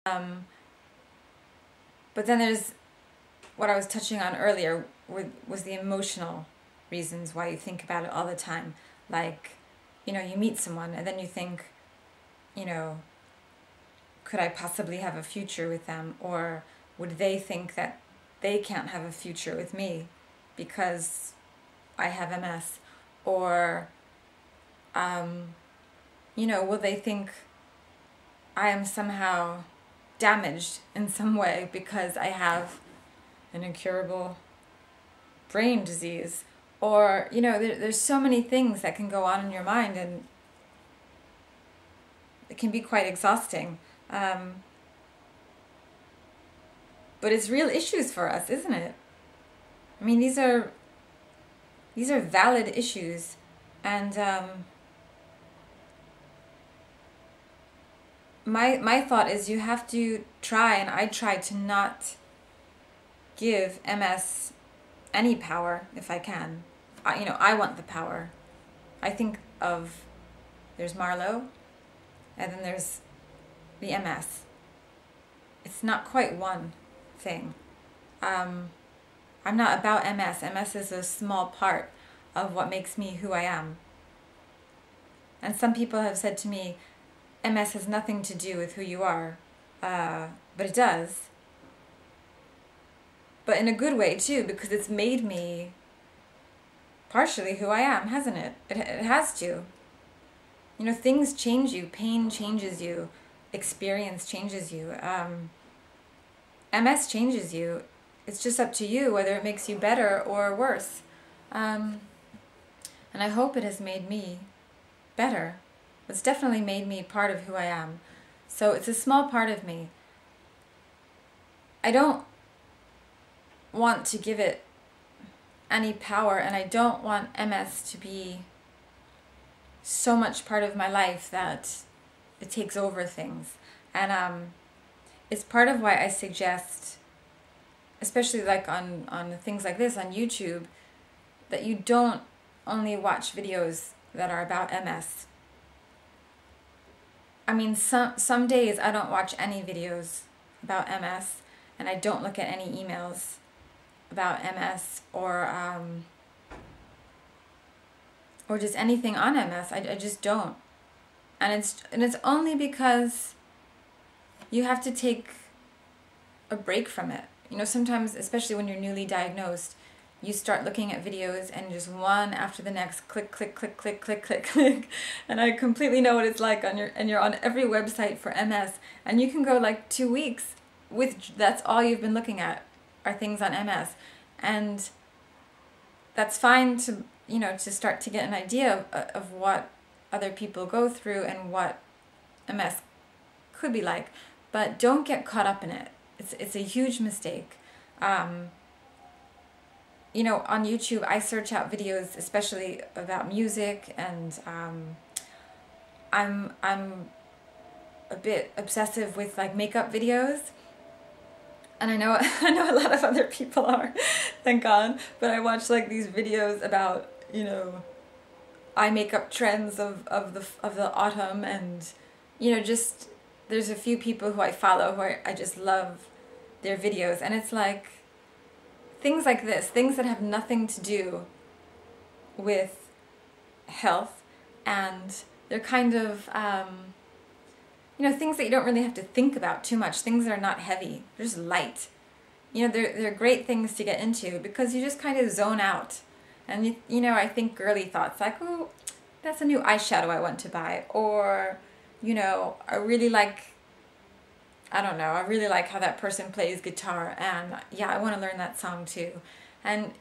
But then there's what I was touching on earlier was the emotional reasons why you think about it all the time. Like, you meet someone and then you think, could I possibly have a future with them? Or would they think that they can't have a future with me because I have MS? Or, will they think I am somehow damaged in some way because I have an incurable brain disease? Or, there's so many things that can go on in your mind, and it can be quite exhausting. But it's real issues for us, isn't it? I mean, these are valid issues, and my thought is you have to try, and I try to not give MS any power if I can. I want the power. I think of, there's Marlo, and then there's the MS. It's not quite one thing. I'm not about MS. MS is a small part of what makes me who I am. And some people have said to me, MS has nothing to do with who you are, but it does. But in a good way too, because it's made me partially who I am, hasn't it? It has to. Things change you, pain changes you, experience changes you, MS changes you. It's just up to you whether it makes you better or worse. And I hope it has made me better. It's definitely made me part of who I am. So it's a small part of me. I don't want to give it any power, and I don't want MS to be so much part of my life that it takes over things. And it's part of why I suggest, especially like on things like this on YouTube, that you don't only watch videos that are about MS. I mean, some days I don't watch any videos about MS, and I don't look at any emails about MS or just anything on MS. I just don't. And it's only because you have to take a break from it. Sometimes, especially when you're newly diagnosed, you start looking at videos and just one after the next, click, click, click, click, click, click, click. And I completely know what it's like and you're on every website for MS, and you can go like 2 weeks with, that's all you've been looking at are things on MS. And that's fine to, to start to get an idea of what other people go through and what MS could be like. But don't get caught up in it. It's a huge mistake. On YouTube, I search out videos, especially about music, and I'm a bit obsessive with like makeup videos, and I know a lot of other people are, thank God. But I watch like these videos about eye makeup trends of the autumn, and just there's a few people who I follow who I just love their videos, and it's like things like this, things that have nothing to do with health, and they're kind of things that you don't really have to think about too much, things that are not heavy, they're just light. They're great things to get into because you just kind of zone out. And I think girly thoughts like, oh, that's a new eyeshadow I want to buy, or I really like, I don't know, I really like how that person plays guitar, and yeah, I want to learn that song too. And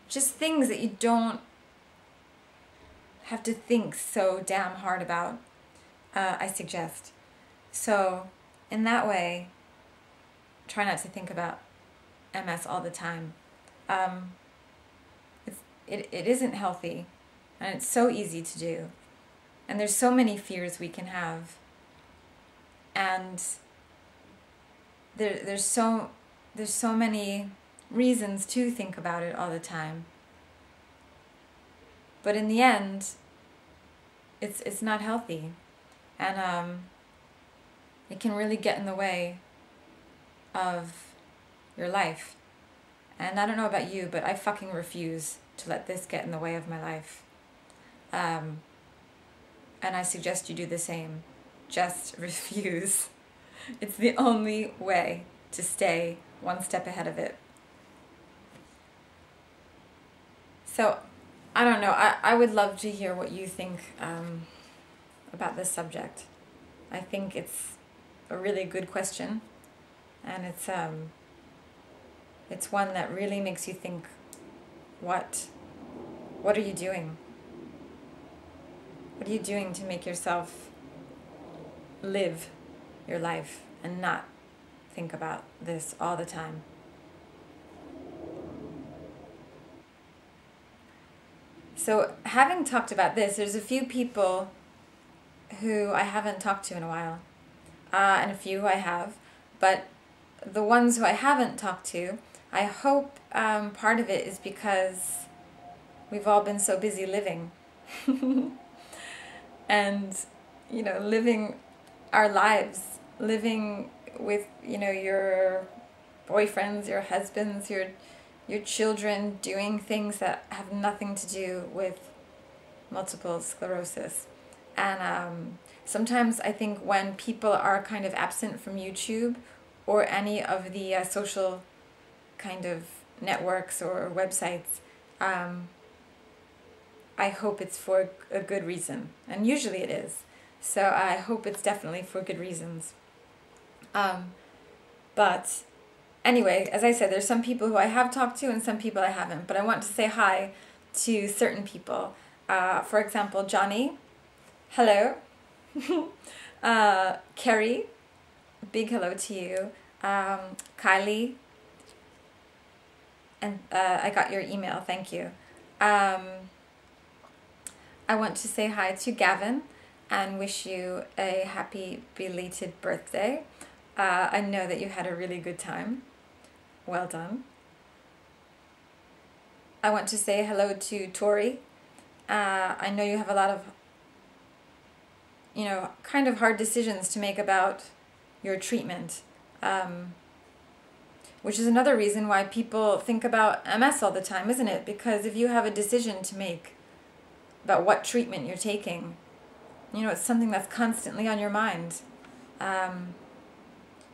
just things that you don't have to think so damn hard about, I suggest. So in that way, try not to think about MS all the time. It isn't healthy, and it's so easy to do. And there's so many fears we can have, and there's so many reasons to think about it all the time. But in the end, it's not healthy. And it can really get in the way of your life. And I don't know about you, but I fucking refuse to let this get in the way of my life. And I suggest you do the same. Just refuse. It's the only way to stay one step ahead of it. So, I don't know. I would love to hear what you think about this subject. I think it's a really good question, and it's one that really makes you think, what are you doing? What are you doing to make yourself live your life and not think about this all the time? So, having talked about this, there's a few people who I haven't talked to in a while, and a few who I have, but the ones who I haven't talked to, I hope part of it is because we've all been so busy living. And, you know, living our lives, living with, you know, your boyfriends, your husbands, your children, doing things that have nothing to do with multiple sclerosis. And sometimes I think when people are kind of absent from YouTube or any of the social kind of networks or websites, I hope it's for a good reason. And usually it is. So I hope it's definitely for good reasons. But anyway, as I said, there's some people who I have talked to and some people I haven't. But I want to say hi to certain people. For example, Johnny. Hello. Carrie. Big hello to you. Kylie. And I got your email. Thank you. I want to say hi to Gavin and wish you a happy belated birthday. I know that you had a really good time. Well done. I want to say hello to Tori. I know you have a lot of, you know, kind of hard decisions to make about your treatment, which is another reason why people think about MS all the time, isn't it? Because if you have a decision to make about what treatment you're taking, you know, it's something that's constantly on your mind.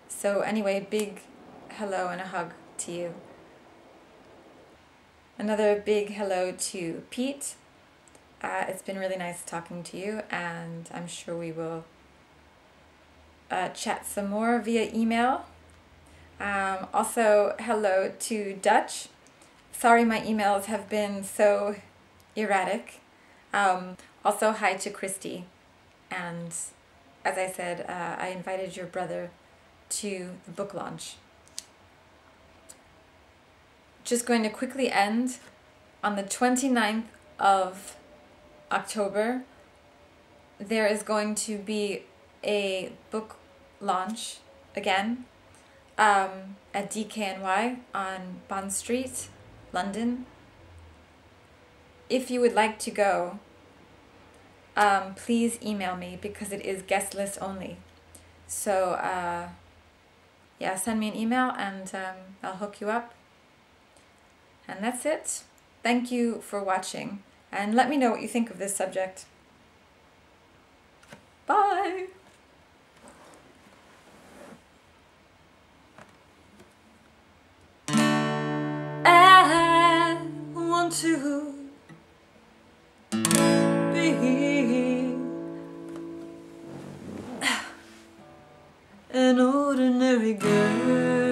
So anyway, big hello and a hug to you. Another big hello to Pete. It's been really nice talking to you, and I'm sure we will chat some more via email. Also, hello to Dutch. Sorry my emails have been so erratic. Also, hi to Christy. And as I said, I invited your brother to the book launch. Just going to quickly end on the 29th of October. There is going to be a book launch again at DKNY on Bond Street, London. If you would like to go, please email me because it is guest list only. So yeah, send me an email and I'll hook you up. And that's it. Thank you for watching, and let me know what you think of this subject. Bye! I want to be an ordinary girl.